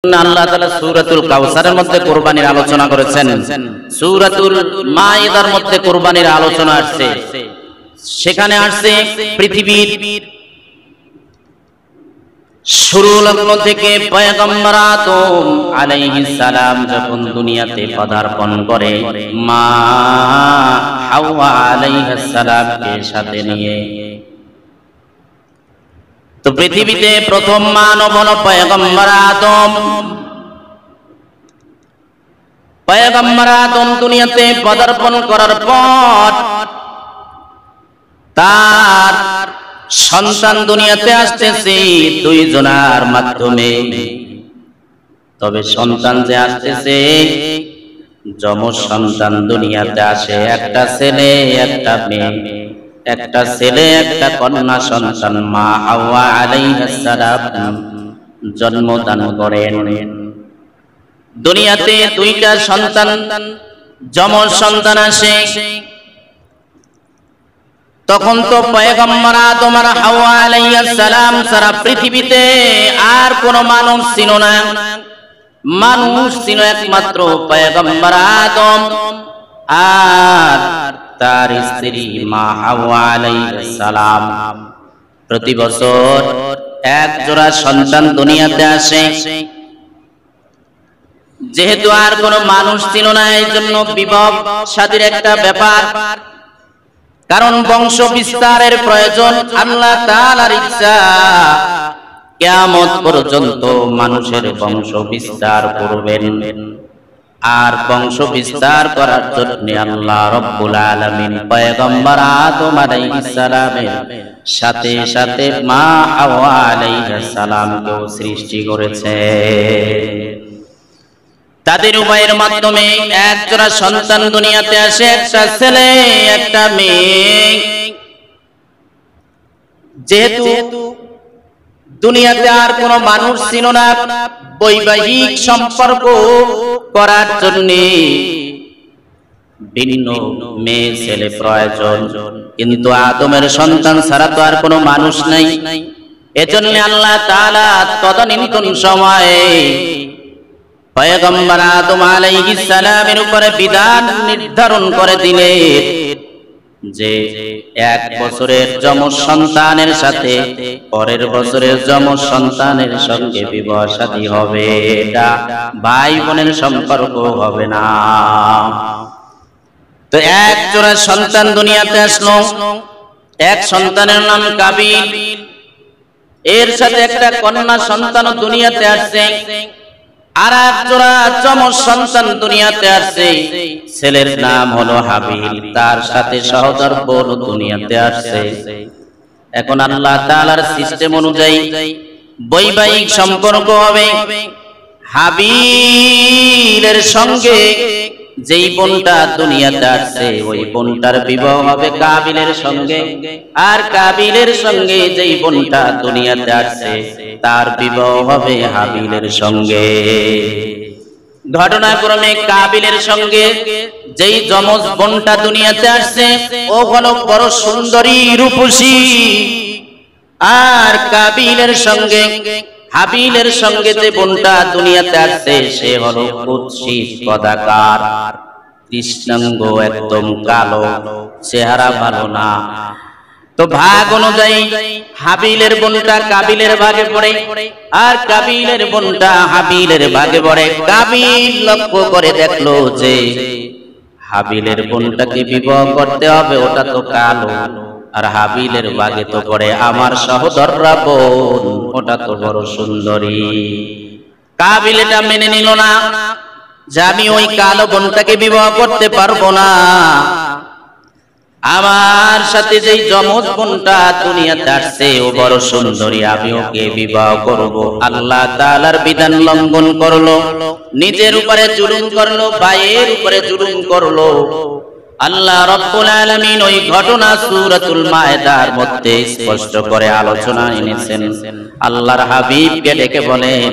আল্লাহ তাআলা সূরাতুল কাউসারের মধ্যে কুরবানির আলোচনা করেছেন। সূরাতুল মাইদার মধ্যে কুরবানির আলোচনা আসছে। সেখানে আসছে পৃথিবীর শুরু লগ্ন থেকে পয়গম্বর আদম আলাইহিস সালাম যখন দুনিয়াতে পদার্পণ করে, মা হাওয়া আলাইহিস সালামকে সাথে নিয়ে, তো পৃথিবীতে প্রথম মানব হলো পয়গম্বর আদম। পয়গম্বর আদম দুনিয়াতে পদার্পণ করার পর তার সন্তান দুনিয়াতে আসতেছে দুইজনার মাধ্যমে। তবে সন্তান যে আসতেছে, যমজ সন্তান দুনিয়াতে আসে, একটা ছেলে একটা মেয়ে, একটা ছেলে একটা কন্যা সন্তান মা হাওয়া আলাইহিস সালাম জন্মদান করেন। দুনিয়াতে দুইটা সন্তান, যমজ সন্তান আসে। তখন তো পয়গম্বর আদম আর হাওয়া আলাইহিস সালাম সারা পৃথিবীতে আর কোন মানুষ ছিল না। মানুষ ছিল একমাত্র পয়গম্বর আদম আর তার স্ত্রী মা হাওয়া আলাইহিস সালাম। প্রতি বছর এক জোড়া সন্তান দুনিয়াতে আসে। যেহেতু আর কোন মানুষ ছিল না, এই জন্য বিবাহ শাদীর একটা ব্যাপার, কারণ বংশ বিস্তারের প্রয়োজন। আল্লাহ তাআলার ইচ্ছা কিয়ামত পর্যন্ত মানুষের বংশ বিস্তার করবেন। আর বংশ বিস্তার করার জন্য আল্লাহ রব্বুল আলামিন পয়গম্বর আদম আলাইহিস সালামের সাথে সাথে মা হাওয়া আলাইহিস সালামকেও সৃষ্টি করেছে। তাদের উভয়ের মাধ্যমে এক জোড়া সন্তান দুনিয়াতে আসে, একটা ছেলে একটা মেয়ে। যেহেতু দুনিয়াতে আর কোনো মানুষ ছিল না, বৈবাহিক সম্পর্ক করার জন্য ভিন্ন মেয়ে ছেলে প্রয়োজন। কিন্তু আদমের সন্তান ছাড়া তো আর কোনো মানুষ নাই। এজন্য আল্লাহ তাআলা তদানীন্তন সময়ে পয়গম্বর আদম আলাইহিস সালামের উপরে বিধান নির্ধারণ করে দিলেন যে এক বছরের যমজ সন্তানের সাথে পরের বছরের যমজ সন্তানের সঙ্গে বিবাহ শাদী হবে। এটা ভাই বোনের সম্পর্ক হবে না। তো এক জোড়া সন্তান দুনিয়াতে আসলো। এক সন্তানের নাম কাবিল, এর সাথে একটা কন্যা সন্তান দুনিয়াতে আসছে। আর এক জোড়া যমজ সন্তান দুনিয়াতে আসছে, ছেলের নাম হলো হাবিল, তার সাথে সহোদর বোন দুনিয়াতে আসছে। এখন আল্লাহ তাআলার সিস্টেম অনুযায়ী বৈবাহিক সম্পর্ক হবে। হাবিলের সঙ্গে যেই বোনটা দুনিয়াতে আসছে, ওই বোনটার বিবাহ হবে কাবিলের সঙ্গে। আর কাবিলের সঙ্গে যেই বোনটা দুনিয়াতে আসছে, তার বিবাহ হবে হাবিলের সঙ্গে। ঘটনাক্রমে কাবিলের সঙ্গে যেই যমজ বোনটা দুনিয়াতে আসছে, ও হলো বড় সুন্দরী রূপসী। আর কাবিলের সঙ্গে হাবিলের সঙ্গে যে বোনটা দুনিয়াতে আসছে, সে হলো কুৎসিত কদাকার, কৃষ্ণাঙ্গ, একদম কালো, চেহারা ভালো না। তো ভাগ অনুযায়ী হাবিলের বোনটা কাবিলের ভাগে পড়ে, আর কাবিলের বোনটা হাবিলের ভাগে পড়ে। কাবিল লক্ষ্য করে দেখলো যে হাবিলের বোনটাকে বিবাহ করতে হবে, ওটা তো কালো। আর হাবিলের ভাগে তো পড়ে আমার সহোদররা বোন, ওটা তো বড় সুন্দরী। কাবিল এটা মেনে নিল না যে আমি ওই কালো বোনটাকে বিবাহ করতে পারবো না। আমার সাথে যেই যমজ বোনটা দুনিয়াতে আসছে, ও বড় সুন্দরী, আমি ওকে বিবাহ করব। আল্লাহ তাআলার বিধান লঙ্ঘন করলো, নিজের উপরে জুলুম করলো, ভাইয়ের উপরে জুলুম করলো। আল্লাহ রাব্বুল আলামিন ওই ঘটনা সূরাতুল মায়েদার মধ্যে স্পষ্ট করে আলোচনা এনেছেন। আল্লাহর হাবিবকে ডেকে বলেন,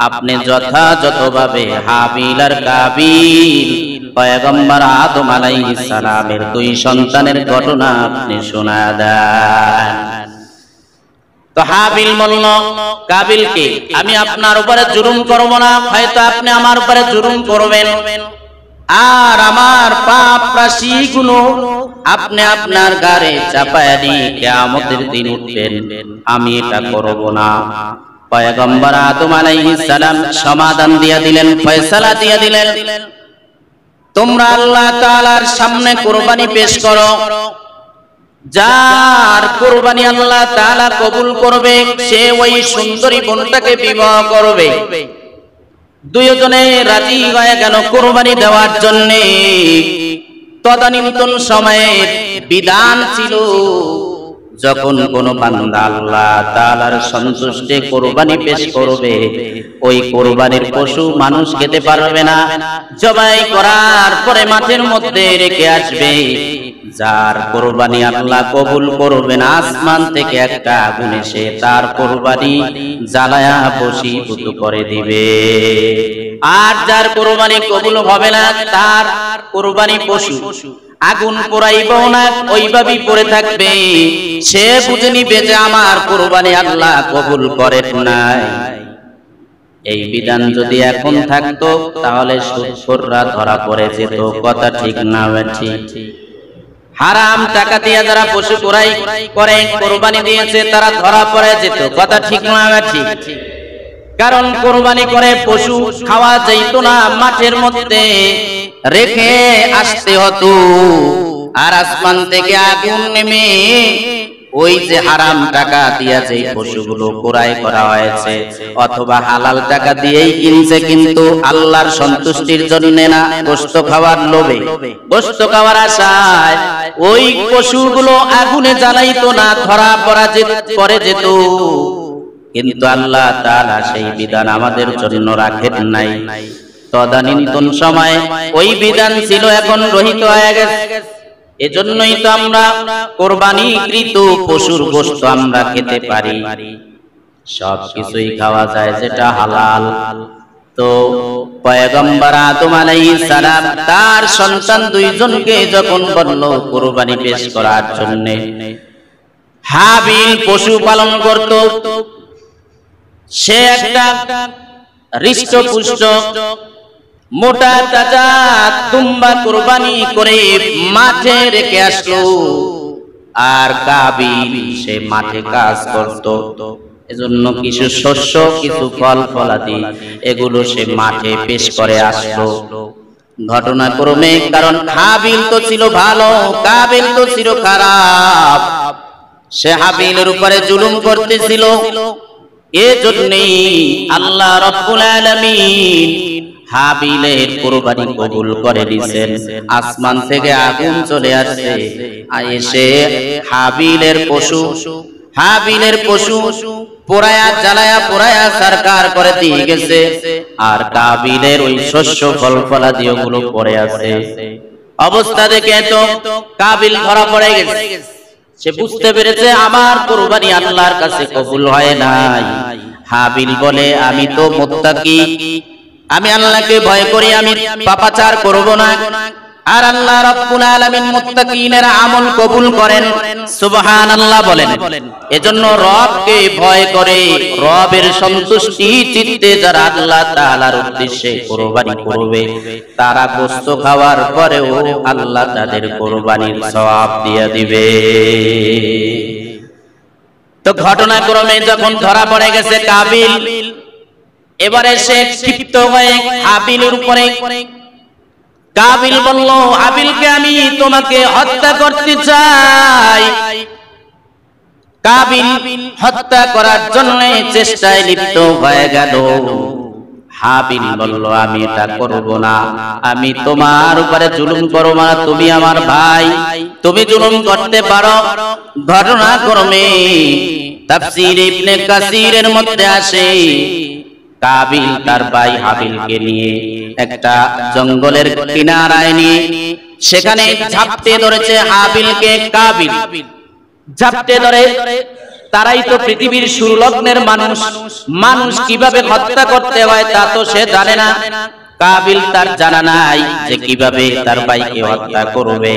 আপনি যথাযথভাবে হাবিল আর কাবিল পয়গম্বর আদম আলাইহিস সালামের দুই সন্তানের ঘটনা আপনি শোনা দেন। তো হাবিল বলল কাবিলকে, আমি আপনার উপরে জুলুম করব না, হয়তো আপনি আমার উপরে জুলুম করবেন, আর আমার পাপ রাশিগুলো আপনি আপনার গাড়ে চাপায় দিয়ে কিয়ামতের দিন উঠবেন, আমি এটা করব না। পয়গম্বর আদম আলাইহিস সালাম সমাধান দিয়ে দিলেন, ফয়সালা দিয়ে দিলেন, তোমরা আল্লাহ তাআলার সামনে কুরবানি পেশ করো, যার কুরবানি আল্লাহ তাআলা কবুল করবে সে ওই সুন্দরী বোনটাকে বিবাহ করবে। দুইজনে রাজি হয়ে গেল কুরবানি দেওয়ার জন্য। তদানীন্তন সময়ের বিধান ছিল, যখন কোন বান্দা আল্লাহ তাআলার সন্তুষ্টে কুরবানি পেশ করবে, ওই কুরবানির পশু মানুষ খেতে পারবে না, জবাই করার পরে মাঠের মধ্যে রেখে আসবে। যার কুরবানি আল্লাহ কবুল করবেন, আসমান থেকে একটা আগুন এসে তার কুরবানি জ্বালায়া ভস্মীভূত করে দিবে। আর যার কুরবানি কবুল হবে না, তার কুরবানি পশু আগুন পোড়াইব না, ওইভাবেই পড়ে থাকবে। সে বুঝে নিবে যে আমার কুরবানি আল্লাহ কবুল করেন নাই। এই বিধান যদি এখন থাকতো তাহলে সুদখোররা ধরা পড়ে যেত। কথা ঠিক না ঠিক? হারাম টাকা দিয়ে যারা পশু ক্রয় করে কুরবানি দিয়েছে তারা ধরা পড়ে যেত। কথা ঠিক না ঠিক? কারণ কুরবানি করে পশু খাওয়া যাইতো না, মাঠের মধ্যে রেখে আসতে হতো। আর আসমান থেকে আগুন নেমে ওই যে হারাম টাকা দিয়ে যে পশুগুলো ক্রয় করা হয়েছে অথবা হালাল টাকা দিয়েই কিনছে, কিন্তু আল্লাহর সন্তুষ্টির জন্য না, গোশত খাওয়ার লোভে, গোশত খাওয়ার আশায় ওই পশুগুলো আগুনে জ্বালাইতো না, ধরা পড়ে যেত। কিন্তু আল্লাহ তাআলা সেই বিধান আমাদের জন্য রাখেন নাই। তদানীন্তন সময় ওই বিধান ছিল, এখন রহিত হয়ে গেছে। এজন্যই তো আমরা কুরবানিকৃত পশুর গোশত আমরা খেতে পারি, সব কিছুই খাওয়া যায় যেটা হালাল। তো পয়গম্বর আদম আলাইহিস সালাম তার সন্তান দুইজনকে যখন বলল কুরবানি পেশ করার জন্য, হাবিল পশু পালন করত। সে একটা হৃষ্টপুষ্ট মোটা তাজা দুম্বা কুরবানি করে মাঠে রেখে আসলো, আর কাবিল সে মাঠে কাজ করত। এজন্য কিছু শস্য, কিছু ফল ফলাদি এগুলো সে মাঠে পেশ করে আসলো। ঘটনাক্রমে, কারণ হাবিল তো ছিল ভালো, কাবিল তো ছিল খারাপ, সে হাবিলের উপরে জুলুম করতেছিল। এজন্যই আল্লাহ রাব্বুল আলামিন হাবিলের কুরবানি কবুল করে দিয়েছেন। আসমান থেকে আগুন চলে আসছে, এসে হাবিলের পশু পোড়ায়া জ্বালায়া পোড়ায়া সরকার করে দিয়ে গেছে, আর কাবিলের ওই শস্য ফল ফলাদি ওগুলো পড়ে আছে। অবস্থা দেখে তো কাবিল ধরা পড়ে গেছে। সে বুঝতে পেরেছে আমার কুরবানি আল্লাহর কাছে কবুল হয় নাই। হাবিল বলে, আমি তো মুত্তাকি, আমি আল্লাহকে ভয় করি, আমি পাপাচার করব না। আর আল্লাহ রাব্বুল আলামিন মুত্তাকিনের আমল কবুল করেন, সুবহানাল্লাহ বলেন। এজন্য রবকে ভয় করে, রবের সন্তুষ্টি চিত্তে যারা আল্লাহ তাআলার উদ্দেশ্যে কুরবানি করবে, তারা গোশত খাওয়ার পরেও আল্লাহ তাদের কুরবানির সওয়াব দিয়ে দিবে। তো ঘটনাক্রমে যখন ধরা পড়ে গেছে কাবিল, এবারে সে ক্ষিপ্ত হয়ে হাবিলের উপরে, কাবিল বলল, হাবিলকে আমি তোমাকে হত্যা করতে চাই। কাবিল হত্যা করার জন্য চেষ্টায় লিপ্ত হয়ে গেল। হাবিল বলল, আমি এটা করব না, আমি তোমার উপরে জুলুম করব না, তুমি আমার ভাই, তুমি জুলুম করতে পারো। ঘটনাক্রমে তাফসীর ইবনে কাসীরের মধ্যে আসে, কাবিল তার ভাই হাবিলকে নিয়ে একটা জঙ্গলের কিনারায় নিয়ে সেখানে ঝাপটে ধরেছে হাবিলকে। কাবিল ঝাপটে ধরে, তারাই তো পৃথিবীর শুরু লগ্নের মানুষ, মানুষ কিভাবে হত্যা করতে হয় তা তো সে জানে না। কাবিল তার জানা নাই যে কিভাবে তার ভাইকে হত্যা করবে।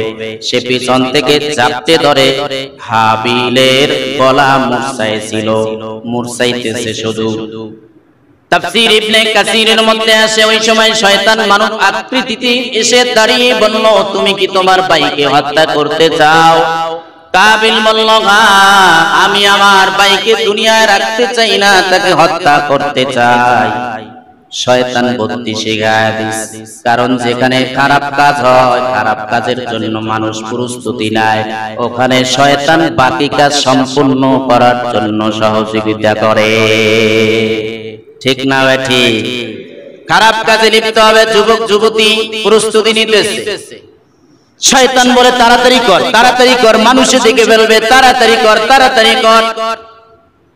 সে পিছন থেকে চাপতে ধরে হাবিলের গলা মুরসাইছিল, মুরসাইতেছে শুধু। তাফসীর ইবনে কাসিরের মধ্যে আসে ওই সময় শয়তান মানব আকৃতিতে এসে দাঁড়িয়ে বলল, তুমি কি তোমার ভাইকে হত্যা করতে চাও? কাবিল বলল, হ্যাঁ, আমি আমার ভাইকে দুনিয়ায় রাখতে চাই না, তাকে হত্যা করতে চাই। শয়তান বুদ্ধি শিখায় দিছে, কারণ যেখানে খারাপ কাজ হয়, খারাপ কাজের জন্য মানুষ প্রস্তুতি নেয়, ওখানে শয়তান বাকি কাজ সম্পূর্ণ করার জন্য সহযোগিতা করে। ঠিক না ভাই? ঠিক। খারাপ কাজে লিপ্ত হবে যুবক যুবতী, প্রস্তুতি নিতেছে, শয়তান বলে তাড়াতাড়ি কর, তাড়াতাড়ি কর, মানুষের দিকে বলবে তাড়াতাড়ি কর, তাড়াতাড়ি কর।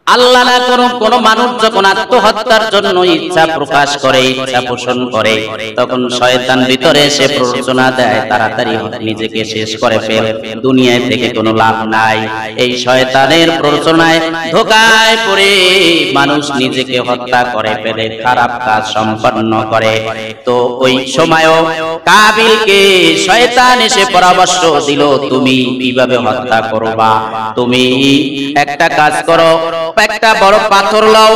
আল্লাহ না করুন, কোন মানুষ যখন আত্মহত্যার জন্য ইচ্ছা প্রকাশ করে, ইচ্ছা পোষণ করে, তখন শয়তান ভিতরে এসে প্ররোচনা দেয়, তাড়াতাড়ি নিজেকে শেষ করে ফেল, দুনিয়ায় থেকে কোনো লাভ নাই। এই শয়তানের প্ররোচনায় ধোঁকায় পড়ে মানুষ নিজেকে হত্যা করে ফেলে, খারাপ কাজ সম্পন্ন করে। তো ওই সময়ও কাবিলকে শয়তান এসে পরামর্শ দিল, তুমি কিভাবে হত্যা করবা? তুমি একটা কাজ করো, একটা বড় পাথর লাও,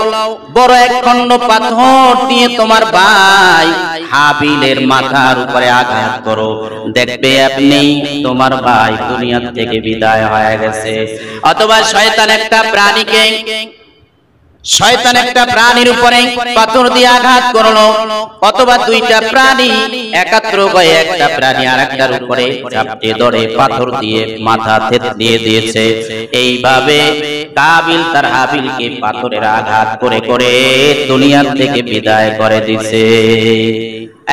বড় এক খণ্ড পাথর দিয়ে তোমার ভাই হাবিলের মাথার উপরে আঘাত করো, দেখবে আপনি তোমার ভাই দুনিয়া থেকে বিদায় হয়ে গেছে। অথবা শয়তান একটা প্রাণীর উপরে পাথর দিয়ে আঘাত করলো, অথবা দুইটা প্রাণী একাত্র হয়ে একটা প্রাণী আরেকটার উপরে ঝাঁপটে ধরে পাথর দিয়ে মাথা থেতলিয়ে দিয়েছে। এইভাবে কাবিল তার হাবিলকে পাথরের আঘাত করে করে দুনিয়া থেকে বিদায় করে দিছে।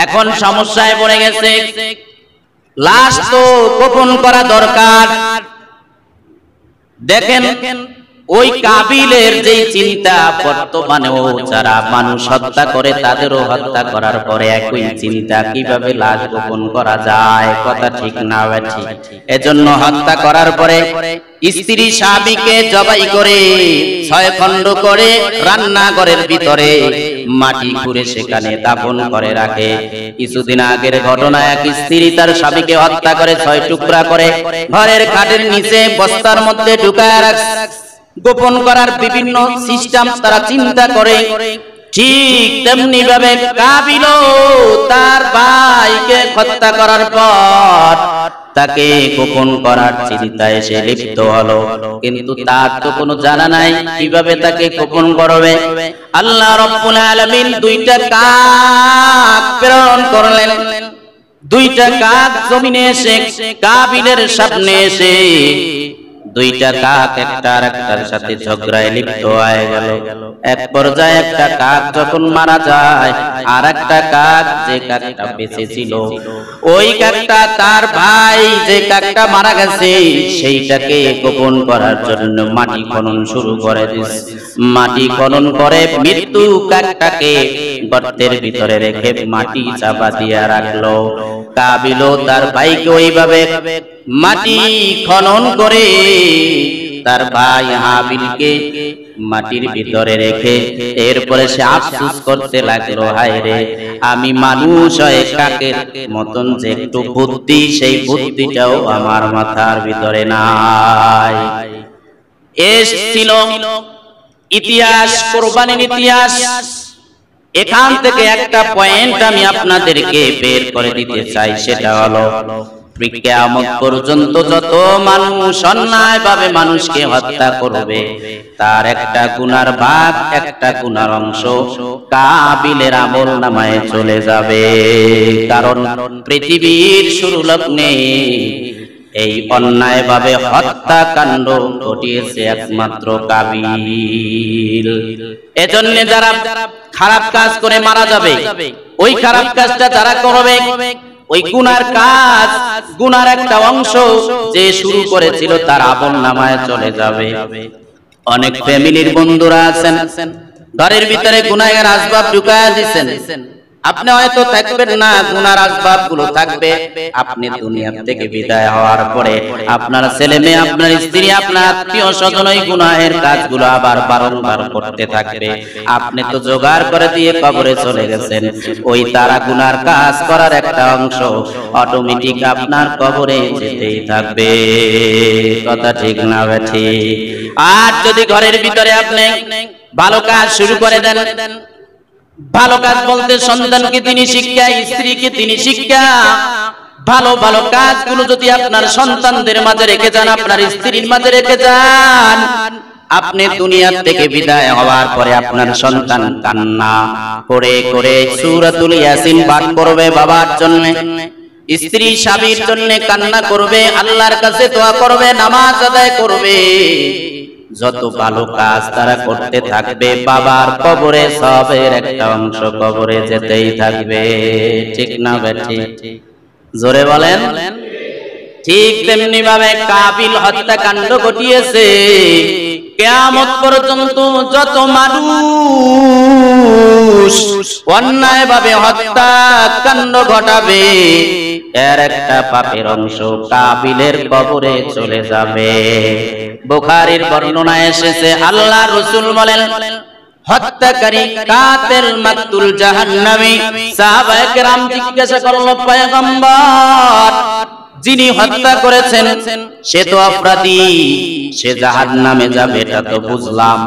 এখন সমস্যায় পড়ে গেছে, লাশ তো গোপন করা দরকার। দেখেন ওই কাবিলের যে চিন্তা, বর্তমানেও যারা মানুষ হত্যা করে তাদেরও হত্যা করার পরে একই চিন্তা, কিভাবে লাশ গোপন করা যায়। কথা ঠিক না? ঠিক। এজন্য হত্যা করার পরে স্ত্রী স্বামীকে জবাই করে 6 খণ্ড করে রান্নাঘরের ভিতরে মাটি খুঁড়ে সেখানে দাফন করে রাখে। কিছুদিন আগের ঘটনা, এক স্ত্রী তার স্বামীকে হত্যা করে 6 টুকরা করে ঘরের খাটের নিচে বস্তার মধ্যে ঢুকায় রাখে। গোপন করার বিভিন্ন সিস্টেম তারা চিন্তা করে। ঠিক তেমনি ভাবে কাবিল তার ভাইকে হত্যা করার পর তাকে গোপন করার চিন্তায় সে লিপ্ত হলো, কিন্তু তার তো কোনো জানা নাই কিভাবে তাকে গোপন করবে। আল্লাহ রাব্বুল আলামিন 2টা কাক প্রেরণ করলেন। 2টা কাক জমিনে এসে কাবিলের সামনে এসে 2টা কাক একটা আরেকটার সাথে ঝগড়ায় লিপ্ত হয়ে গেল। এক পর্যায়ে একটা কাক যখন মারা যায়, আর একটা কাক, যে কাকটা বেঁচে ছিল, ওই কাকটা তার ভাই যে কাকটা মারা গেছে সেইটাকে গোপন করার জন্য মাটি খনন শুরু করে দিয়েছে। মাটি খনন করে মৃত্যু কাকটাকে গর্তের ভিতরে রেখে মাটি চাপা দিয়ে রাখলো। কাবিলও তার ভাইকে ওইভাবে মাটি খনন করে তার ভাই হাবিলকে মাটির ভিতরে রেখে এরপরে সে আফসোস করতে লাগলো, হায় রে, আমি মানুষ হয়ে কাকের মতন যে একটু বুদ্ধি, সেই বুদ্ধিটাও আমার মাথার ভিতরে নাই। এসছিল ইতিহাস, কোরবানির ইতিহাস। এখান থেকে একটা পয়েন্ট আমি আপনাদেরকে বের করে দিতে চাই, সেটা হলো কিয়ামত পর্যন্ত যত মানুষ অন্যায়ভাবে মানুষকে হত্যা করবে, তার একটা গুনার ভাগ, একটা গুনার অংশ কাবিলের আমলনামায় চলে যাবে। কারণ পৃথিবীর শুরু লগ্নে এই অন্যায়ভাবে হত্যাকাণ্ড ঘটিয়েছে একমাত্র কাবিল। এজন্য যারা খারাপ কাজ করে মারা যাবে, ওই খারাপ কাজটা যারা করবে, ওই গুনার কাজ, গুনার একটা অংশ যে শুরু করেছিল তার আমলনামায় চলে যাবে। অনেক ফ্যামিলির বন্ধুরা আছেন, ঘরের ভিতরে গুনাহের আসবাব ঢুকায়া দিয়েছেন, আপনি হয়তো থাকবেন না, গুনার আসবাব গুলো থাকবে। আপনি দুনিয়া থেকে বিদায় হওয়ার পরে আপনার ছেলে মেয়ে, আপনার স্ত্রী, আপনার আত্মীয় স্বজন ওই গুনাহের কাজগুলো আবার বারংবার করতে থাকবে। আপনি তো জোগাড় করে দিয়ে কবরে চলে গেছেন, ওই তারা গুনার কাজ করার একটা অংশ অটোমেটিক আপনার কবরে যেতেই থাকবে। কথা ঠিক না ঠিক? আর যদি ঘরের ভিতরে আপনি ভালো কাজ শুরু করে দেন, ভালো কাজ বলতে সন্তানকে তিনি শিক্ষা, স্ত্রীকে তিনি শিক্ষা, ভালো ভালো কাজগুলো যদি আপনার সন্তানদের মাঝে রেখে যান, আপনার স্ত্রীর মাঝে রেখে যান, আপনি দুনিয়া থেকে বিদায় হওয়ার পরে আপনার সন্তান কান্না করে করে সূরাতুল ইয়াসিন পাঠ করবে বাবার জন্য, স্ত্রী স্বামীর জন্য কান্না করবে, আল্লাহর কাছে দোয়া করবে, নামাজ আদায় করবে। যত ভালো কাজ তারা করতে থাকবে, বাবার কবরে সবের একটা অংশ কবরে যেতেই থাকবে। ঠিক না বেঠিক? জোরে বলেন। ঠিক তেমনি ভাবে কাবিল হত্যাকাণ্ড ঘটিয়েছে, কিয়ামত পর্যন্ত যত মানুষ অন্যায় ভাবে হত্যাকাণ্ড ঘটাবে, এর একটা পাপের অংশ কাবিলের কবরে চলে যাবে। বুখারীর বর্ণনায় এসেছে, আল্লাহ রাসূল বলেন, হত্যাকারী কাতিল মাকতুল জাহান্নামী। সাহাবায়ে কেরাম জিজ্ঞাসা করলো, পয়গম্বর, যিনি হত্যা করেছেন সে তো অপরাধী, সে জাহান্নামে যাবে এটা তো বুঝলাম,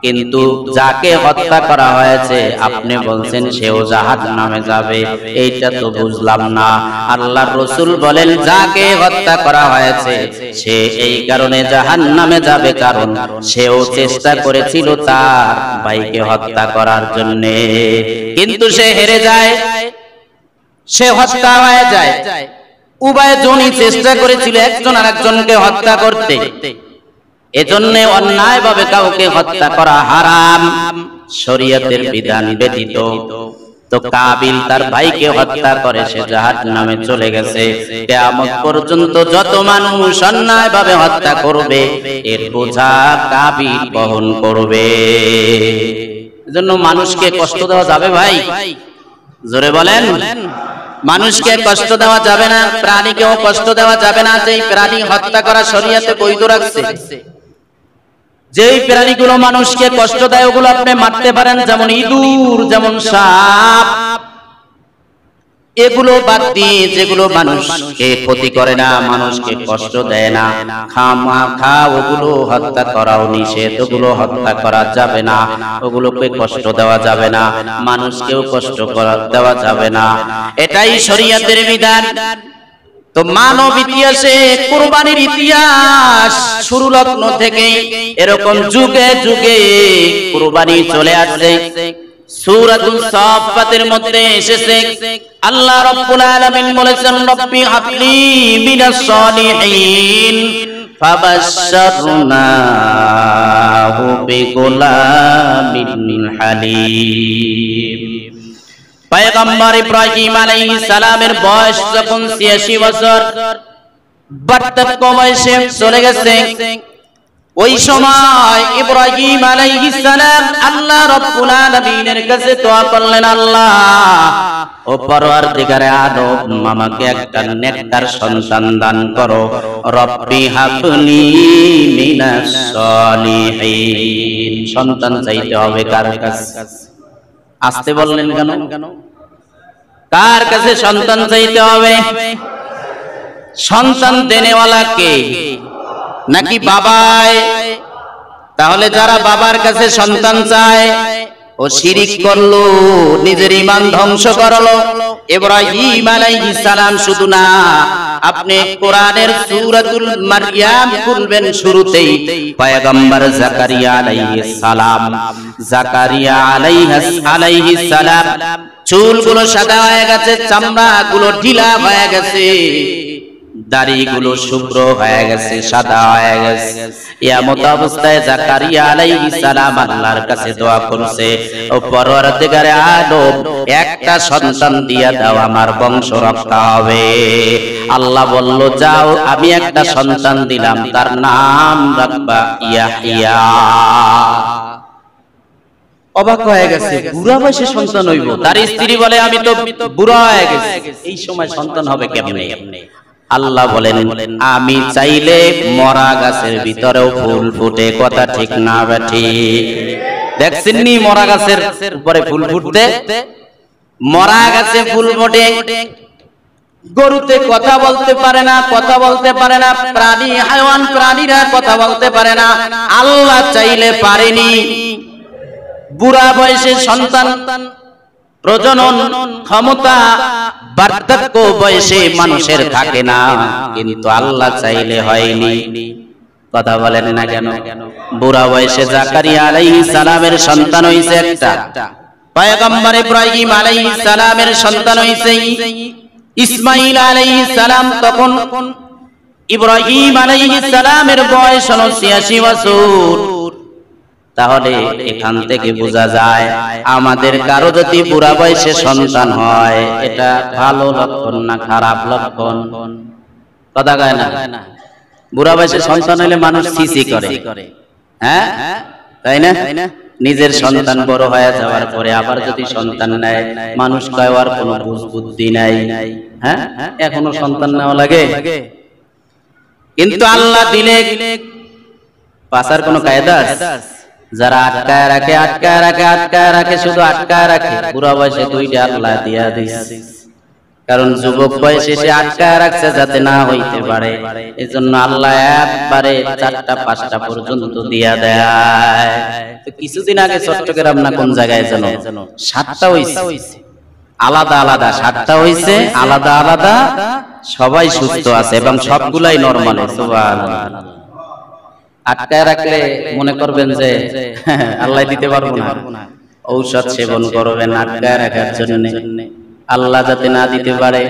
কিন্তু যাকে হত্যা করা হয়েছে আপনি বলছেন সেও জাহান্নামে যাবে, এইটা তো বুঝলাম না। আল্লাহর রাসূল বলেন, যাকে হত্যা করা হয়েছে সে এই কারণে জাহান্নামে যাবে কারণ সেও চেষ্টা করেছিল তার ভাইকে হত্যা করার জন্য, কিন্তু সে হেরে যায়, সে হত্যা হয়ে যায়। উভয়জনই চেষ্টা করেছিল একজন আরেকজনকে হত্যা করতে, এজন্য অন্যায়ভাবে কাউকে হত্যা করা হারাম, শরীয়তের বিধান ব্যতীত। তো কাবিল তার ভাইকে হত্যা করে সে জাহান্নামে চলে গেছে। কিয়ামত পর্যন্ত যত মানুষ অন্যায়ভাবে হত্যা করবে এর বোঝা কাবিল বহন করবে। এজন্য মানুষকে কষ্ট দেওয়া যাবে ভাই? জোরে বলেন। মানুষকে কষ্ট দেওয়া যাবে না, প্রাণীকেও কষ্ট দেওয়া যাবে না। যেই প্রাণী হত্যা করা শরীয়তে বৈধ রাখছে, যেই প্রাণীগুলো মানুষকে কষ্ট দেয় ওগুলো আপনি মারতে পারেন, যেমন ইঁদুর, যেমন সাপ, এগুলো বাদ দিয়ে যেগুলো মানুষকে ক্ষতি করে না, মানুষকে কষ্ট দেয় না, খামাখা ওগুলো হত্যা করাও নিষেধ, ওগুলো হত্যা করা যাবে না, ওগুলোকে কষ্ট দেওয়া যাবে না, মানুষকেও কষ্ট দেওয়া যাবে না, এটাই শরীয়তের বিধান। তো মানব ইতিহাসে কুরবানির ইতিহাস শুরু লগ্ন থেকে এরকম যুগে যুগে কুরবানি চলে আসছে। সূরাতুল সাফফাতের মধ্যে এসেছে, আল্লাহ রাব্বুল আলামিন বলেছেন, রব্বি হাবলি মিনাস সালিহিন ফাবাশশারনাহু বিগুলামিন হালিম। পয়গম্বর ইব্রাহিম আলাইহিস সালামের বয়স যখন ৮৬ বছর, বার্ধক্য বয়সে চলে গেছে, ওই সময় ইব্রাহিম আলাইহিস সালাম আল্লাহ রাব্বুল আলামিনের কাছে দোয়া করলেন, আল্লাহ ও পরওয়ারদিগারে আদম, আমাকে একটা নেককার সন্তান দান করো, রব্বি হাবলি মিনাস সালিহিন। সন্তান চাইতে হবে কার কাছে? আসতে বললেন কেন? কার কাছে সন্তান চাইতে হবে? সন্তান দেনেওয়ালা কে? নাকি বাবাই? তাহলে যারা বাবার কাছে সন্তান চায় ও শিরিক করলো, নিজের ঈমান ধ্বংস করলো। ইব্রাহিম আলাইহিস সালাম শুধু না, আপনি কোরআনের সূরাতুল মারইয়াম খুলবেন, শুরুতেই পয়গম্বর জাকারিয়া আলাইহিস সালাম, জাকারিয়া আলাইহিস সালাম চুলগুলো সাদা হয়ে গেছে, চামড়াগুলো ঢিলা হয়ে গেছে, দাড়িগুলো শুভ্র হয়ে গেছে, সাদা হয়ে গেছে। এমত অবস্থায় জাকারিয়া আলাইহিস সালাম আল্লাহর কাছে দোয়া করছে, ও পরওয়ারদিগারে আদম, একটা সন্তান দিয়া দাও, আমার বংশ রক্ষা হবে। আল্লাহ বলল, যাও, আমি একটা সন্তান দিলাম, তার নাম রাখবা ইয়াহইয়া। অবাক হয়ে গেছে, বুড়া বয়সে সন্তান হইব। তার স্ত্রী বলে আমি তো বুড়া হয়ে গেছি, এই সময় সন্তান হবে কেমনে? আল্লাহ বলেন আমি চাইলে মরা গাছের ভিতরেও ফুল ফুটে, কথা ঠিক না ঠিক? দেখছেন নি মরা গাছের উপরে ফুল ফুটতে? মরা গাছে ফুল ফোটে। গরুতে কথা বলতে পারে না, কথা বলতে পারে না, প্রাণী হায়াওয়ান প্রাণীরা কথা বলতে পারে না, আল্লাহ চাইলে পারেনি। বুড়া বয়সে সন্তান প্রজনন ক্ষমতা বার্ধক্য বয়সে মানুষের থাকে না, কিন্তু আল্লাহ চাইলে হয়নি। কথা বলেন না কেন? বুড়া বয়সে জাকারিয়া আলাইহিস সালামের সন্তান হইছে একটা, পয়গম্বর ইব্রাহিম আলাইহিস সালামের সন্তান হইছে ইসমাঈল আলাইহিস সালাম। তখন ইব্রাহিম আলাইহিস সালামের বয়স 86 বছর। তাহলে এখান থেকে বোঝা যায় আমাদের কারো যদি বুড়া বয়সে সন্তান হয়, এটা ভালো লক্ষণ না খারাপ লক্ষণ? কথা কয় না? বুড়া বয়সে সন্তান হলে মানুষ সিসি করে, হ্যাঁ তাই না? নিজের সন্তান বড় হয়ে যাওয়ার পরে আবার যদি সন্তান নেয়, মানুষ কয় আর কোনো বুদ্ধি নাই, হ্যাঁ এখনো সন্তান নেওয়া লাগে। কিন্তু আল্লাহ দিলে পাসার কোনো কায়দা আছে? যারা আটকায় রাখে আটকায় রাখে আটকায় রাখে, শুধু আটকায় রাখে, বুড়া বয়সে দুইটা আল্লাহ দিয়া দিয়েছে। কারণ যুবক বয়সে সে আটকায় রাখছে যাতে না হইতে পারে, এজন্য আল্লাহ একবারে 4টা 5টা পর্যন্ত দিয়া দেয়। তো কিছুদিন আগে চট্টগ্রাম না কোন জায়গায় যেন 7টা হইছে, আলাদা আলাদা 7টা হইছে, আলাদা আলাদা, সবাই সুস্থ আছে এবং সবগুলাই নরমাল। সুবহানাল্লাহ। আটকায় রাখলে মনে করবেন যে আল্লাহ দিতে পারবো না, ঔষধ সেবন করবেন আটকায় রাখার জন্য, আল্লাহ যাতে না দিতে পারে।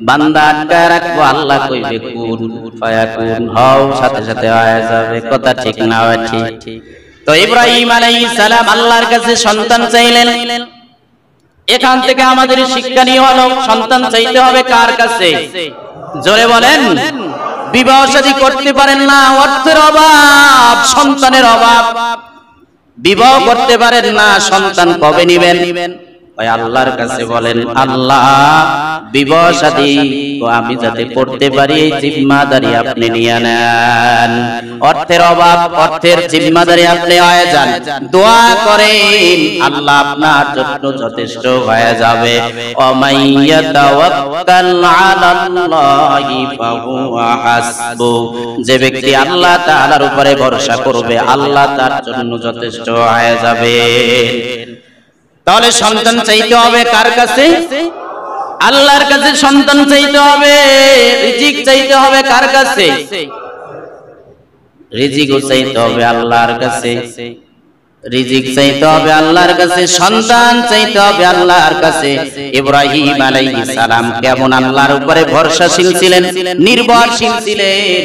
বান্দা আটকায় রাখবো, আল্লাহ কইবে কুন ফায়াকুন, হও, সাথে সাথে হয়ে যাবে। কথা ঠিক না ঠিক? তো ইব্রাহিম আলাইহিস সালাম আল্লাহর কাছে সন্তান চাইলেন। এখান থেকে আমাদের শিক্ষা নিয়ে হলো সন্তান চাইতে হবে কার কাছে? জোরে বলেন। বিবাহ শাদী করতে পারেন না, অর্থের অভাব, সন্তানের অভাব, বিবাহ করতে পারেন না, সন্তান কবে নিবেন? ওই আল্লাহর কাছে বলেন, আল্লাহ বিবাহ শাদী আমি যাতে করতে পারি এই জিম্মাদারি আপনি নিয়ে নেন। অর্থের অভাব, অর্থের জিম্মাদারি আপনি হয়ে যান, দোয়া করেন, আল্লাহ আপনার জন্য যথেষ্ট হয়ে যাবে। ওমাইয়া তাওয়াক্কাল আলাল্লাহি ফাহুয়া হাসবু, যে ব্যক্তি আল্লাহ তাআলার উপরে ভরসা করবে, আল্লাহ তার জন্য যথেষ্ট হয়ে যাবে। তাহলে সন্তান চাইতে হবে কার কাছে? আল্লাহর কাছে সন্তান চাইতে হবে। রিজিক চাইতে হবে কার কাছে? রিজিকও চাইতে হবে আল্লাহর কাছে। রিজিক চাইতে হবে আল্লাহর কাছে, সন্তান চাইতে হবে আল্লাহর কাছে। ইব্রাহিম আলাইহিস সালাম কেমন আল্লাহর উপরে ভরসাশীল ছিলেন, নির্ভরশীল ছিলেন।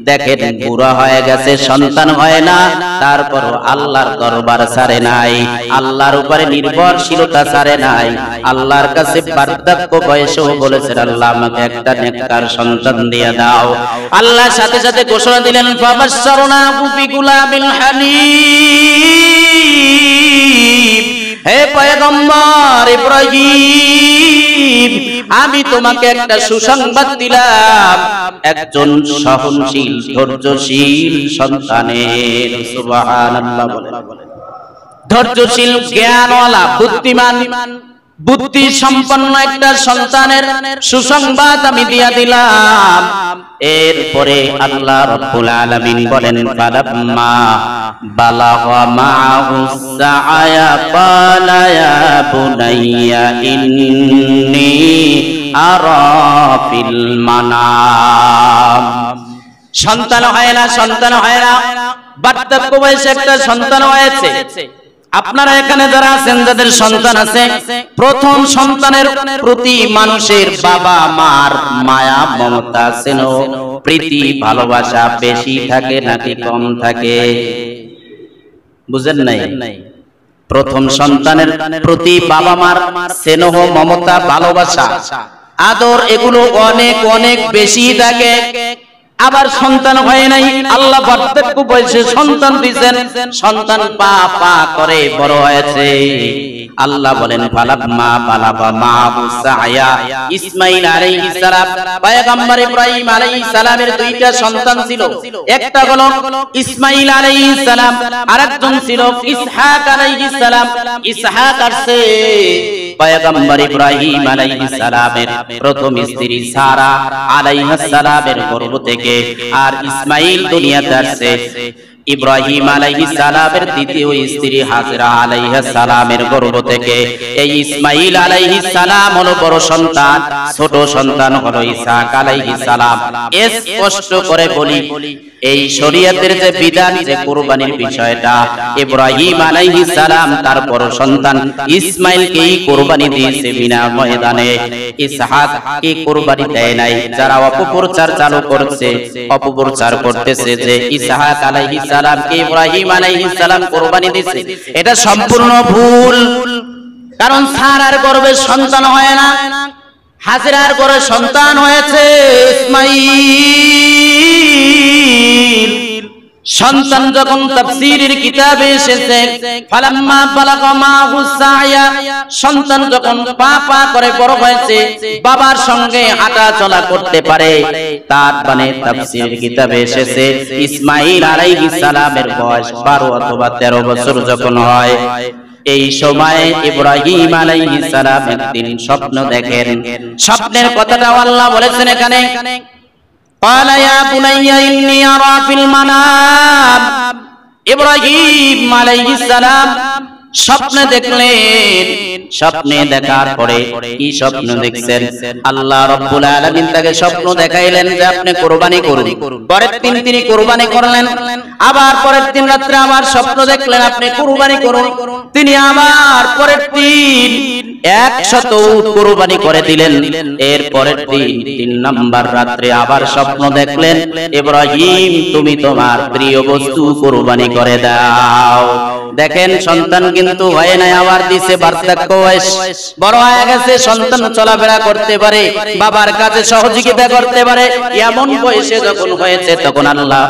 দেখেন বুড়া হয়ে গেছে, সন্তান হয় না, তারপর আল্লাহর দরবার ছাড়ে নাই, আল্লাহর উপরে নির্ভরশীলতা ছাড়ে নাই। আল্লাহর কাছে বার্ধক্য বয়সেও বলেছেন, আল্লাহ আমাকে একটা নেককার সন্তান দিয়ে দাও। আল্লাহ সাথে সাথে ঘোষণা দিলেন, ফাবাশশারনাহু বিগুলামিন হালিম। হে পয়গম্বর ইব্রাহিম, আমি তোমাকে একটা সুসংবাদ দিলাম, একজন সহনশীল ধৈর্যশীল সন্তানের। সুবহানাল্লাহ বলেন। ধৈর্যশীল, জ্ঞানওয়ালা, বুদ্ধিমান, বুদ্ধি সম্পন্ন একটা সন্তানের সুসংবাদ আমি দিয়া দিলাম। এরপরে আল্লাহ রাব্বুল আলামিন বলেন, ফালাম্মা বালাগা মাআহুস সাআয়া ক্বালা ইয়া বুনাইয়া ইন্নী আরা ফিল মানাম। সন্তান হয় না, সন্তান হয় না, বার্ধক্য বয়সে একটা সন্তান হয়েছে। আপনারা এখানে যারা আছেন, যাদের সন্তান আছে, প্রথম সন্তানের প্রতি মানুষের বাবা মার মায়া মমতা স্নেহ প্রীতি ভালোবাসা বেশি থাকে নাকি কম থাকে? বুঝেন নাই? প্রথম সন্তানের প্রতি বাবা মার স্নেহ মমতা ভালোবাসা আদর এগুলো অনেক অনেক বেশি থাকে। আবার সন্তান হয় নাই, আল্লাহ বার্ধক্য বয়সে সন্তান দিয়েছেন, সন্তান পা পা করে বড় হয়েছে। আল্লাহ বলেন ফালাম্মা বালাগা মাহু সায়া, ইসমাঈল আলাইহিস সালাম, পয়গম্বর ইব্রাহিম আলাইহিস সালামের দুইটা সন্তান ছিল, একটা হলো ইসমাঈল আলাইহিস সালাম, আরেকজন ছিল ইসহাক আলাইহিস সালাম। ইসহাক আসছে পয়গম্বর ইব্রাহিম আলাইহিস সালামের প্রথম স্ত্রী সারা আলাইহিস সালামের গর্ভ থেকে, আর ইসমাঈল দুনিয়াতে আসছে ইব্রাহিম আলাইহিস সালামের দ্বিতীয় স্ত্রী হাজরা আলাইহিস সালামের গর্ভ থেকে। এই ইসমাঈল আলাইহিস সালাম হলো বড় সন্তান, ছোট সন্তান হলো ইসহাক আলাইহিস সালাম। স্পষ্ট করে বলি, এই শরীয়তের যে বিধান, যে কুরবানির বিষয়টা, ইব্রাহিম আলাইহিস সালাম তার বড় সন্তান ইসমাঈলকেই কুরবানি দিয়েছে বিনা ময়দানে, ইসহাককে কুরবানি দেয় নাই। যারা অপপ্রচার চালু করছে, অপপ্রচার করতেছে যে ইসহাক আলাইহিস সালামকে ইব্রাহিম আলাইহিস সালাম কুরবানি দিয়েছে, এটা সম্পূর্ণ ভুল। কারণ সারার গর্ভে সন্তান হয় না, হাজরার গর্ভে সন্তান হয়েছে ইসমাঈল। সন্তান যখন তাফসীরের কিতাবে এসেছে ফালাম্মা বালাগা মাহু সায়া, সন্তান যখন পা পা করে বড় হয়েছে, বাবার সঙ্গে হাঁটা চলা করতে পারে, তার মানে তাফসীরের কিতাবে এসেছে ইসমাঈল আলাইহিস সালামের বয়স 12 অথবা 13 বছর যখন হয়, এই সময় ইব্রাহিম আলাইহিস সালাম একদিন স্বপ্ন দেখেন। স্বপ্নের কথাটা আল্লাহ বলেছেন এখানে, قال يا بني إني أرى في المنام। ইব্রাহিম আলাইহিস সালাম স্বপ্নে দেখলেন। স্বপ্নে দেখার পরে কি স্বপ্ন দেখছেন? আল্লাহ রাব্বুল আলামিন তাকে স্বপ্ন দেখাইলেন যে আপনি কুরবানি করুন। পরের দিন তিনি কুরবানি করলেন। আবার পরের দিন রাতে আবার স্বপ্ন দেখলেন আপনি কুরবানি করুন। তিনি আবার পরের দিন 100 উট কুরবানি করে দিলেন। এর পরের দিন 3 নাম্বার রাতে আবার স্বপ্ন দেখলেন ইব্রাহিম তুমি তোমার প্রিয় বস্তু কুরবানি করে দাও। দেখেন সন্তান কিন্তু হয় না, আবার দিছে বার্ধক্য বয়স, বড় হয়ে গেছে, সন্তান চলাফেরা করতে পারে, বাবার কাছে সহযোগিতা করতে পারে, এমন বয়সে যখন হয়েছে তখন আল্লাহ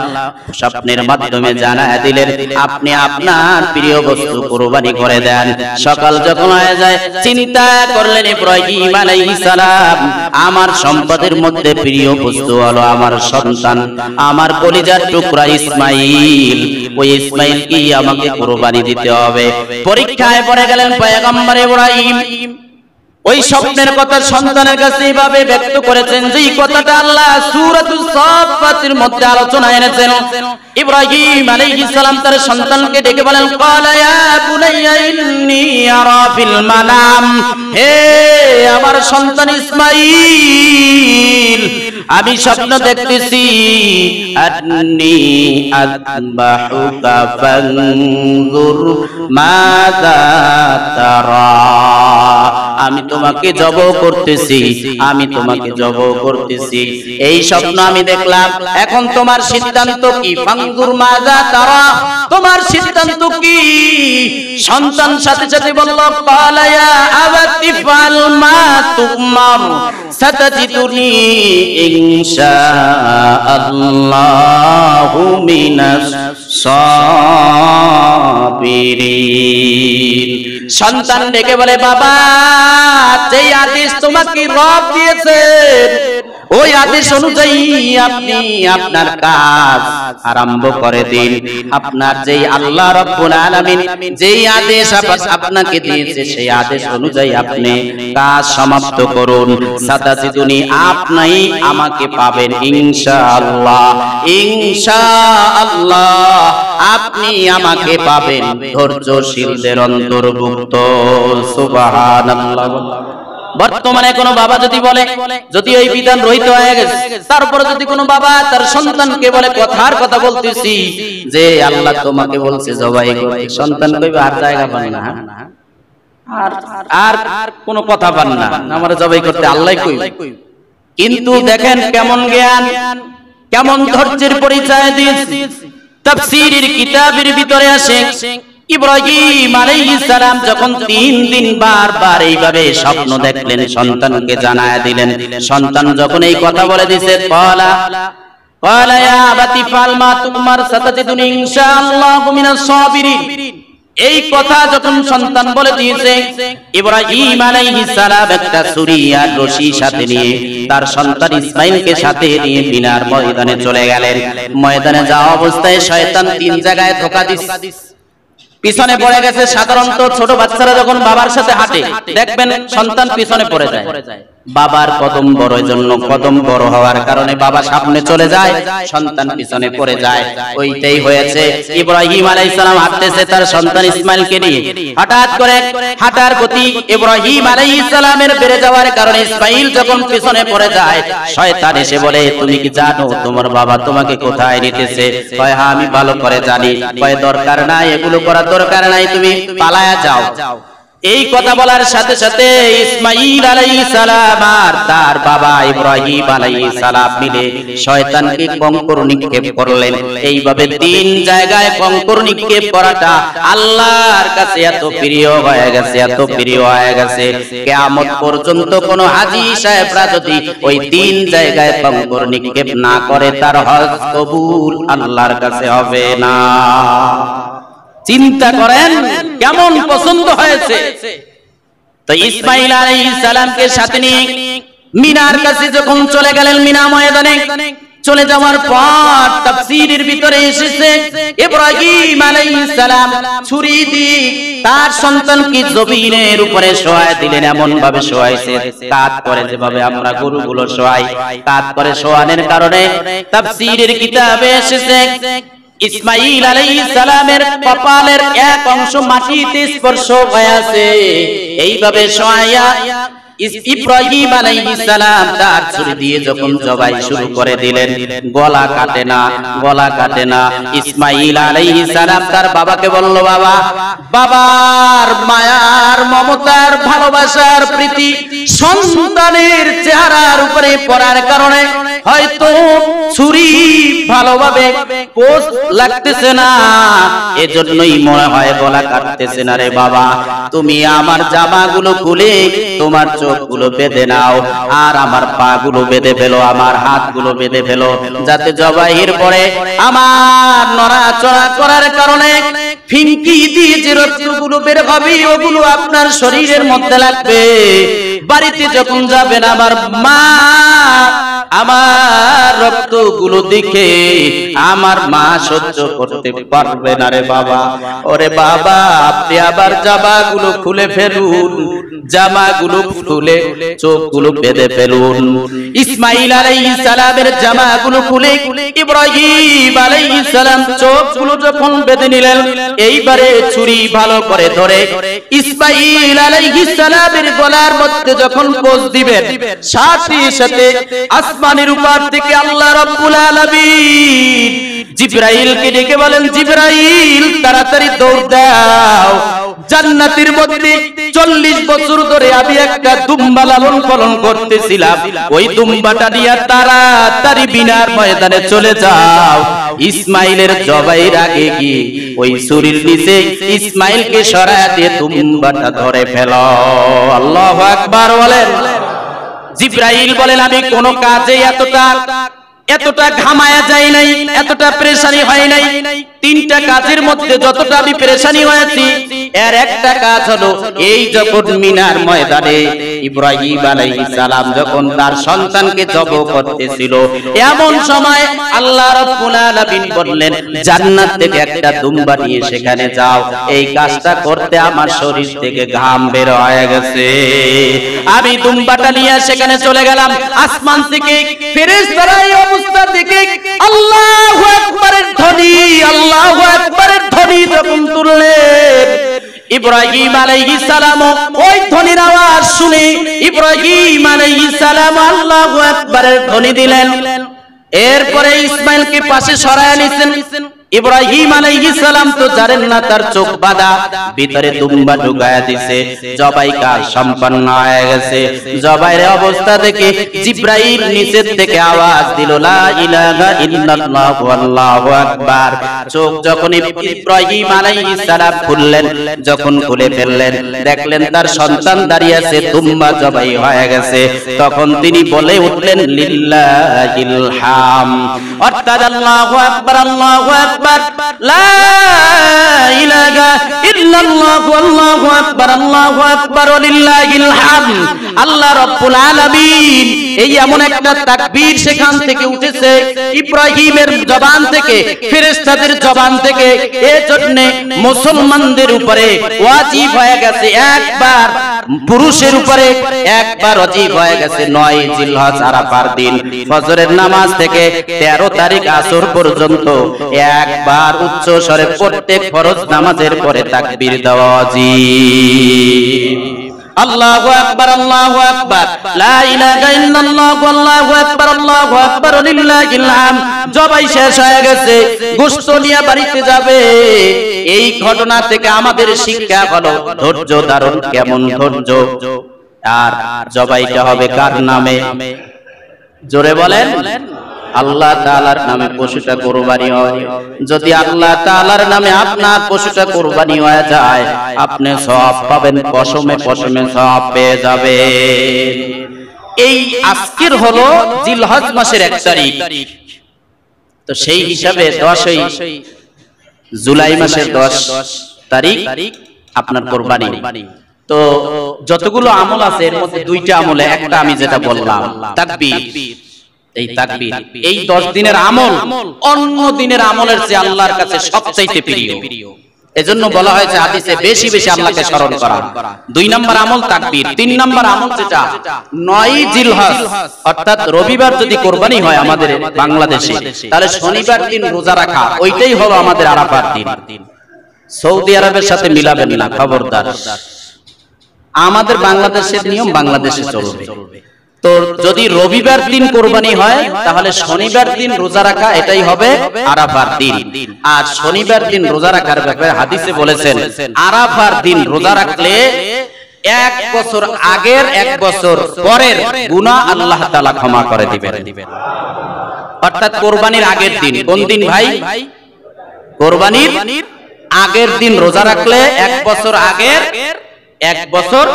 স্বপ্নের মাধ্যমে জানায় দিলেন আপনি আপনার প্রিয় বস্তু কুরবানি করে দেন। সকাল যখন হয়ে যায় চিন্তা করলেন ইব্রাহিম আলাইহিস সালাম আমার সম্পদের মধ্যে প্রিয় বস্তু হলো আমার সন্তান, আমার কলিজার টুকরা ইসমাঈল। ওই ইসমাঈল কি আমাকে কুরবানি দিতে হবে। পরীক্ষায় পড়ে গেলেন পয়গম্বর ইব্রাহিম। ওই স্বপ্নের কথা সন্তানের কাছে এইভাবে ব্যক্ত করেছেন যেই কথাটা আল্লাহ সূরাতুস সাফফাতের মধ্যে আলোচনা এনেছেন। ইব্রাহিম আলাইহিস সালাম তার সন্তানকে ডেকে বলেন ক্বালা ইয়া বুনাইয়া ইন্নী আরা ফিল মানাম, হে আমার সন্তান ইসমাঈল আমি স্বপ্ন দেখতেছি আন্নী আযবাহুকা ফানজুর মাযা তারা, আমি তোমাকে জবাই করতেছি, আমি তোমাকে জবাই করতেছি। এই স্বপ্ন আমি দেখলাম, এখন তোমার সিদ্ধান্ত কি? ফানজুর মাযা তারা, তোমার সিদ্ধান্ত কি? সন্তান সাথে সাথে বলল ক্বালা ইয়া আবাতি ফাল মা তুমার সাতাজিদুনি ইনশাআল্লাহু মিনাস সাবিরিন। সন্তান ডেকে বলে বাবা যেই আদেশ তোমাকে রব দিয়েছেন ওই আদেশ অনুযায়ী আপনি আপনার কাজ আরম্ভ করে দিন। আপনার যেই আল্লাহ রাব্বুল আলামিন যেই আদেশ আপনাকে দিয়েছে সেই আদেশ অনুযায়ী আপনি কাজ সমাপ্ত করুন। সাতাজিদুনি, আপনি আমাকে পাবেন ইনশাআল্লাহ, ইনশাআল্লাহ আপনি আমাকে পাবেন ধৈর্যশীলদের অন্তর্ভুক্ত। সুবহানাল্লাহ। বর্তমানে কোনো বাবা যদি বলে, যদি এই বিধান রহিত হয়ে গেছে, তারপরে যদি কোনো বাবা তার সন্তানকে বলে কথার কথা বলতেছি যে আল্লাহ তোমাকে বলছে জবাই করতে, সন্তান কইবে আর জায়গা পায় না, আর কোনো কথা পান না, আমার জবাই করতে আল্লাহই কইবে। কিন্তু দেখেন কেমন জ্ঞান, কেমন ধৈর্যের পরিচয় দিয়েছে। তাফসীরের কিতাবের ভিতরে আসে ইব্রাহিম আলাইহিস সালাম যখন 3 দিন বারবার এইভাবে স্বপ্ন দেখলেন, সন্তানকে জানায়া দিলেন। সন্তান যখন এই কথা বলে দিয়েছে ক্বালা ইয়া আবাতি ফাল মা তুমার সাতাজিদুনি ইনশাআল্লাহু মিনাস সাবিরিন। এই কথা যখন সন্তান বলে দিয়েছে, ইব্রাহিম আলাইহিস সালাম একটা ছুরি আর রশি সাথে নিয়ে তার সন্তান ইসমাইলকে সাথে নিয়ে মিনার ময়দানে চলে গেলেন। ময়দানে যাওয়া অবস্থায় শয়তান তিন জায়গায় ধোঁকা দিচ্ছে, পিছনে পড়ে গেছে। সাধারণত ছোট বাচ্চারা যখন বাবার সাথে হাঁটে দেখবেন সন্তান পিছনে পড়ে যায়, বাবার কদম বড়, জন্য কদম বড় হওয়ার কারণে বাবা সামনে চলে যায়, সন্তান পিছনে পড়ে যায়। ওইটাই হয়েছে। ইব্রাহিম আলাইহিস সালাম হাঁটতেছে তার সন্তান ইসমাইলকে নিয়ে, হঠাৎ করে হাঁটার গতি ইব্রাহিম আলাইহিস সালামের বেড়ে যাওয়ার কারণে ইসমাইল যখন পিছনে পড়ে যায়, শয়তান এসে বলে, তুমি কি জানো তোমার বাবা তোমাকে কোথায় নিতেছে? কয় হ্যাঁ আমি ভালো করে জানি। কয় দরকার নাই, এগুলো করার দরকার নাই, তুমি পালায়া যাও। এই কথা বলার সাথে সাথে ইসমাইল আলাইহিস সালাম আর তার বাবা ইব্রাহিম আলাইহিস সালাম মিলে শয়তানকে কঙ্কর নিক্ষেপ করলেন। এইভাবে তিন জায়গায় কঙ্কর নিক্ষেপ করাটা আল্লাহর কাছে এত প্রিয় হয়ে গেছে, এত প্রিয় হয়ে গেছে, কিয়ামত পর্যন্ত কোন হাজী সাহেবরা যদি ওই তিন জায়গায় কঙ্কর নিক্ষেপ না করে তার হজ কবুল আল্লাহর কাছে হবে না। চিন্তা করেন কেমন পছন্দ হয়েছে। তো ইসমাইল আলাইহিস সালামকে সাথে নিয়ে মিনার কাছে যখন চলে গেলেন, মিনা ময়দানে চলে যাওয়ার পর তাফসীরের ভিতরে এসেছে ইব্রাহিম আলাইহিস সালাম ছুরি দিয়ে তার সন্তানকে জমিনের উপরে শোয়ায় দিলেন। এমন ভাবে শোয়াইছে কাত করে, যেভাবে আমরা গরুগুলো শোয়াই, কাত করে শোয়ানোর কারণে তাফসীরের কিতাবে এসেছে ইসমাইল আলাইহিস সালামের কপালের এক অংশ মাটিতে স্পর্শ হয়ে আছে। এইভাবে শোয়াইয়া ইব্রাহিম আলাইহিস সালাম তার ছুরি দিয়ে যখন জবাই শুরু করে দিলেন, গলা কাটে না, গলা কাটে না। ইসমাইল আলাইহিস সালাম তার বাবাকে বলল, বাবা, বাবার মায়ার মমতার ভালোবাসার প্রীতি সন্তানের চেহারার উপরে পড়ার কারণে হয়তো ছুরি ভালোভাবে পোস্ট লাগতেছে না, এজন্যই মনে হয় গলা কাটতেছে না। রে বাবা, তুমি আমার জামাগুলো খুলে তোমার চোখগুলো বেঁধে নাও, আর আমার পাগুলো বেঁধে ফেলো, আমার হাতগুলো বেঁধে ফেলো, যাতে জবাইয়ের পরে আমার নড়াচড়া করার কারণে ফিনকি দিয়ে যে রক্তগুলো বের হবে ওগুলো আপনার শরীরের মধ্যে লাগবে। বাড়িতে যখন যাবেন আমার মা আমার রক্তগুলো দেখে আমার মা সহ্য করতে পারবে না। রে বাবা, ওরে বাবা, আপনি আবার জামাগুলো খুলে ফেলুন, জামাগুলো খুলে চোখগুলো বেঁধে ফেলুন। ইসমাইল আলাইহিস সালামের জামাগুলো খুলে ইব্রাহিম আলাইহিস সালাম চোখগুলো যখন বেঁধে নিলেন, এইবারে ছুরি ভালো করে ধরে ইসমাইল আলাইহিস সালামের গলার মধ্যে যখন পোঁচ দিবেন, সাথে সাথে আসমানের উপর থেকে আল্লাহ রাব্বুল আলামিন জিবরাইলকে ডেকে বলেন, জিবরাইল তাড়াতাড়ি দৌড় দাও, জান্নাতের মধ্যে 40 বছর ধরে আমি একটা দুম্বা লালন পালন করতেছিলাম, ওই দুম্বাটা নিয়ে তাড়াতাড়ি বিনার ময়দানে চলে যাও। ইসমাইলের জবাইয়ের আগে গিয়ে ওই ছুরির নিচে ইসমাইলকে সরায় দিয়ে দুম্বাটা ধরে ফেলো। আল্লাহু আকবার বলেন। জিবরাইল বলেন, আমি কোন কাজে এতটা ঘামায়া যায় নাই, এতটা পেরেশানি হয় নাই। 3টা কাজের মধ্যে যতটা আমি পেরেশানি হয়েছি, এর একটা কাজ হলো এই যখন মিনার ময়দানে ইব্রাহিম আলাইহিস সালাম যখন তার সন্তানকে জবাই করতেছিল, এমন সময় আল্লাহ রাব্বুল আলামিন বললেন, জান্নাত থেকে একটা দুম্বা নিয়ে সেখানে যাও। এই কাজটা করতে আমার শরীর থেকে ঘাম বের হয়ে গেছে। আমি দুম্বাটা নিয়ে সেখানে চলে গেলাম। আসমান থেকে ফেরেশতারা এই অবস্থা দেখে আল্লাহু আকবারের ধ্বনি, আল্লাহু আকবারের ধ্বনি যখন তুললেন, ইব্রাহিম আলাইহিস সালাম ওই ধ্বনির আওয়াজ শুনে ইব্রাহিম আলাইহিস সালাম আল্লাহু আকবারের ধ্বনি দিলেন। এরপরে ইসমাইলকে পাশে সরায় নিছেন। ইব্রাহিম আলাইহিস সালাম তো জানেন না তার চোখ বাঁধা, ভিতরে দুম্বা ঢুকায়া দিছে, জবাই কাজ সম্পন্ন হয়ে গেছে। জবাইয়ের অবস্থা দেখে জিবরাইল নিচের থেকে আওয়াজ দিল, লা ইলাহা ইল্লাল্লাহু আল্লাহু আকবার। চোখ যখন ইব্রাহিম আলাইহিস সালাম খুললেন, যখন খুলে ফেললেন, দেখলেন তার সন্তান দাঁড়িয়ে আছে, দুম্বা জবাই হয়ে গেছে। তখন তিনি বলে উঠলেন, লিল্লাহিল হাম, অর্থাৎ আল্লাহু আকবার, আল্লাহু আকবার, লা ইলাহা ইল্লাল্লাহু আল্লাহু আকবার, আল্লাহু আকবার, লিল্লাহিল হাম। আল্লাহ রাব্বুল আলামিন, এই এমন একটা তাকবীর সেখান থেকে উঠেছে ইব্রাহিমের জবান থেকে, ফেরেশতাদের জবান থেকে। এজন্য মুসলমানদের উপরে ওয়াজিব হয়ে গেছে একবার, পুরুষের উপরে একবার ওয়াজিব হয়ে গেছে 9 জিলহজ আরাফার দিন ফজরের নামাজ থেকে 13 তারিখ আসর পর্যন্ত একবার উচ্চ স্বরে প্রত্যেক ফরজ নামাজের পরে তাকবীর দেওয়া ওয়াজিব। আল্লাহু আকবার, আল্লাহু আকবার, লা ইলাহা ইল্লাল্লাহু আল্লাহু আকবার, আল্লাহু আকবার, লিল্লাহিল হাম। জবাই শেষ হয়ে গেছে, গোশত নিয়ে বাড়িতে যাবে। এই ঘটনা থেকে আমাদের শিক্ষা হলো ধৈর্য ধারণ, কেমন ধৈর্য। আর জবাইটা হবে কার নামে? জোরে বলেন। আল্লাহ তাআলার নামে পশুটা কুরবানি হয়। যদি আল্লাহ তাআলার নামে আপনার পশুটা কুরবানি হয়ে যায়, আপনি সওয়াব পাবেন, পশমে পশমে সওয়াব পেয়ে যাবেন। এই আজকের হলো জিলহজ মাসের 1 তারিখ। তো সেই হিসাবে 10ই জুলাই মাসের 10 তারিখ আপনার কুরবানি। তো যতগুলো আমল আছে এর মধ্যে 2টা আমলে, একটা আমি যেটা বললাম তাকবীর, এই তাকবীর, এই 10 দিনের আমল অন্য দিনের আমলের চেয়ে আল্লাহর কাছে সবচাইতে প্রিয়। এজন্য বলা হয়েছে হাদিসে বেশি বেশি আল্লাহকে স্মরণ করা। 2 নম্বর আমল তাকবীর। 3 নম্বর আমল যেটা 9 জিলহজ, অর্থাৎ রবিবার যদি কুরবানি হয় আমাদের বাংলাদেশে, তাহলে শনিবার দিন রোজা রাখা, ওইটাই হলো আমাদের আরাফার দিন। সৌদি আরবের সাথে মিলাবেন না, খবরদার। আমাদের বাংলাদেশের নিয়ম বাংলাদেশে চলবে। তো যদি রবিবার দিন কুরবানি হয়, তাহলে শনিবার দিন রোজা রাখা, এটাই হবে আরাফার দিন। আর শনিবার দিন রোজা রাখার ব্যাপারে হাদিসে বলেছেন, আরাফার দিন রোজা রাখলে 1 বছর আগের 1 বছর পরের গুনাহ আল্লাহ তাআলা ক্ষমা করে দিবেন। অর্থাৎ কুরবানির আগের দিন, কোন দিন ভাই? কুরবানির আগের দিন রোজা রাখলে 1 বছর আগের 1 বছর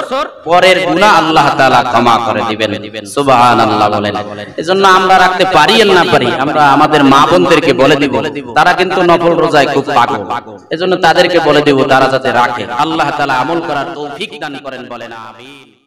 পরের গুনাহ আল্লাহ তাআলা ক্ষমা করে দিবেন। সুবহানাল্লাহ বলেন। এজন্য আমরা রাখতে পারি আর না পারি, আমরা আমাদের মা বোনদেরকে বলে দিব, তারা কিন্তু নফল রোজায় খুব পাগল। এজন্য তাদেরকে বলে দিব তারা যাতে রাখে। আল্লাহ তাআলা আমল করার তৌফিক দান করেন, বলেন আমিন।